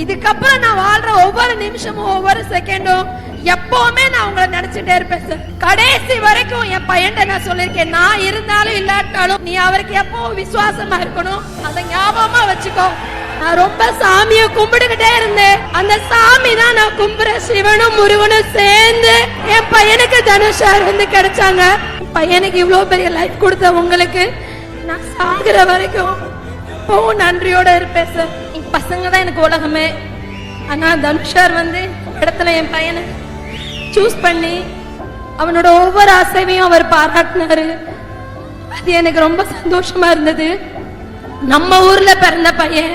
இதுக்கப்புறம் நான் வாழ்ற ஒவ்வொரு நிமிஷமும் ஒவ்வொரு செகண்டும் எப்பவுமே நான் உங்களை நினைச்சிட்டே இருப்பேன் சார். கடைசி வரைக்கும் என் பையன் நான் சொல்லிருக்கேன், நான் இருந்தாலும் இல்லாட்டாலும் நீ அவருக்கு எப்பவும் விசுவாசமா இருக்கணும், அதை ஞாபகமா வச்சுக்கோ. நான் ரொம்ப சாமிய கும்பிட்டுக்கிட்டே இருந்தேன். அந்த சாமி தான் நான் கும்பிடுற சிவனும் முருகனும் சேர்ந்து என் பையனுக்கு தனுஷார் வந்து கிடைச்சாங்க. பையனுக்கு இவ்வளவு பெரிய லைஃப் கொடுத்த உங்களுக்கு நான் சாகுற வரைக்கும் இப்பவும் நன்றியோட இருப்பேன் சார். என் பசங்க தான் எனக்கு உலகமே. ஆனா தனுஷார் வந்து இடத்துல என் பையனை சூஸ் பண்ணி அவனோட ஒவ்வொரு ஆசைவையும் அவர் பாராட்டினாரு. அது எனக்கு ரொம்ப சந்தோஷமா இருந்தது. நம்ம ஊர்ல பிறந்த பையன்,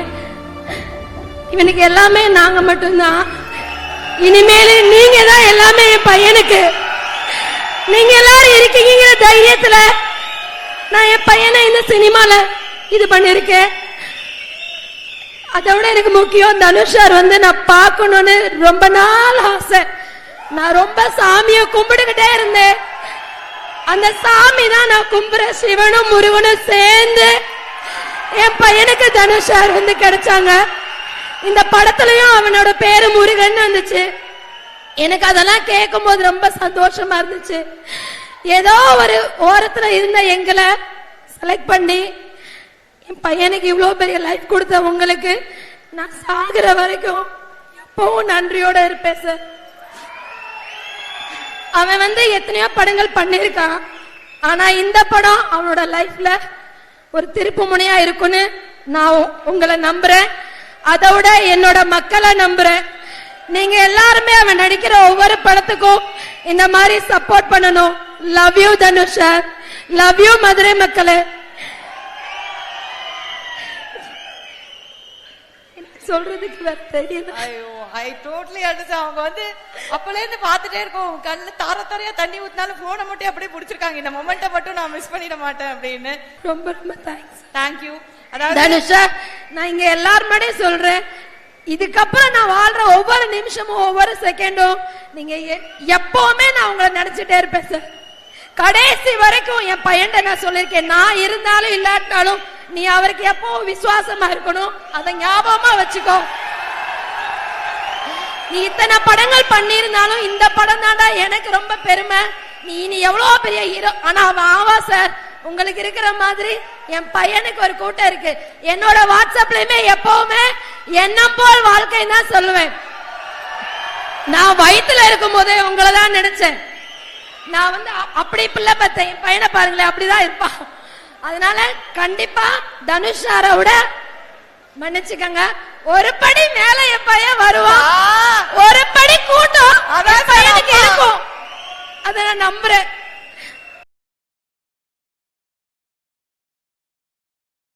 இவனுக்கு எல்லாமே நாங்க மட்டும்தான். இனிமேல் நீங்க தான் எல்லாமே என் பையனுக்கு. நீங்க எல்லாரும் இருக்கீங்கிற தைரியத்துல நான் என் பையனை இந்த சினிமால இது பண்ணிருக்கேன். அதை விட எனக்கு முக்கியம், தனுஷார் வந்து நான் பார்க்கணும்னு ரொம்ப நாள் ஆசை. நான் ரொம்ப சாமிய கும்பிட்டுக்கிட்டே இருந்தேன். அந்த சாமி தான் நான் கும்பிடுற சிவனும் முருகனும் சேர்ந்து என் பையனுக்கு தனுஷார் வந்து கிடைச்சாங்க. இந்த படத்துலயும் அவனோட பேரு முருகன் வந்துச்சு. எனக்கு அதெல்லாம் கேட்கும் போது ரொம்ப சந்தோஷமா இருந்துச்சு. ஏதோ ஒரு ஓரத்துல இருந்த எங்களை செலக்ட் பண்ணி என் பையனுக்கு இவ்வளவு பெரிய லைஃப் கொடுத்த உங்களுக்கு நான் சாகுற வரைக்கும் எப்பவும் நன்றியோட இருப்பேன் சார். அவன் வந்து எத்தனையோ படங்கள் பண்ணிருக்கான். ஆனா இந்த படம் அவனோட லைஃப்ல ஒரு திருப்பு முனையா இருக்குன்னு நான் உங்களை நம்புறேன். அதோட என்னோட மக்களை நம்புறேன். நீங்க எல்லாருமே அவன் நடிக்கிற ஒவ்வொரு படத்துக்கும் இந்த மாதிரி சப்போர்ட் பண்ணணும். Love you தனுஷார், love you Madurai மக்களே. சொல்றதுக்கு வேற தெரியல. ஐயோ, ஐ டோட்டலி அண்டர்ஸ்டாண்ட். அவங்க வந்து அப்பல இருந்து பாத்துட்டே இருக்கோம், கண்ணுல தார தாரையா தண்ணி ஊத்தினாலும் போனை மட்டும் அப்படியே பிடிச்சிருக்காங்க. இந்த மொமெண்ட்டை மட்டும் நான் மிஸ் பண்ணிட மாட்டேன் அப்படின்னு. ரொம்ப ரொம்ப தேங்க்ஸ். தேங்க்யூ. அதாவது தனுஷா, நான் இங்க எல்லாருமே சொல்றேன், இதுக்கப்புறம் நான் வாழ்ற ஒவ்வொரு நிமிஷமும் ஒவ்வொரு செகண்டும் நீங்க எப்பவுமே நான் உங்களை நினைச்சிட்டே இருப்பேன் சார். கடைசி வரைக்கும் என் பையன் நான் சொல்லிருக்கேன், நான் இருந்தாலும் இல்லாட்டாலும் நீ அவருக்கு எப்பவும் விசுவாசமா இருக்கணும், அதை ஞாபகமா வச்சுக்கோ. நீ இத்தனை படங்கள் பண்ணிருந்தாலும் இந்த படம் தாண்டா எனக்கு ரொம்ப பெருமை. நீ எவ்வளவு பெரிய ஹீரோ. ஆனா அவன் ஆவா சார், உங்களுக்கு இருக்கிற மாதிரி என் பையனுக்கு ஒரு கூட்டம் இருக்கு. என்னோட வாட்ஸ்அப்லயுமே எப்பவுமே எண்ணம் போல் வாழ்க்கை தான் சொல்லுவேன். நான் வயிற்றுல இருக்கும் போதே உங்களை தான் நினைச்சேன். நான் வந்து அப்படி பிள்ளை பார்த்தேன். என் பையனை பாருங்களேன், அப்படிதான் இருப்பான். அதனால கண்டிப்பா தனுஷாரை விட மன்னிச்சுக்கங்க, ஒரு படி மேல என் பையன் வருவான், ஒரு படி கூட்டம் பையனுக்கு இருக்கும். அதை நான் நம்புறேன்.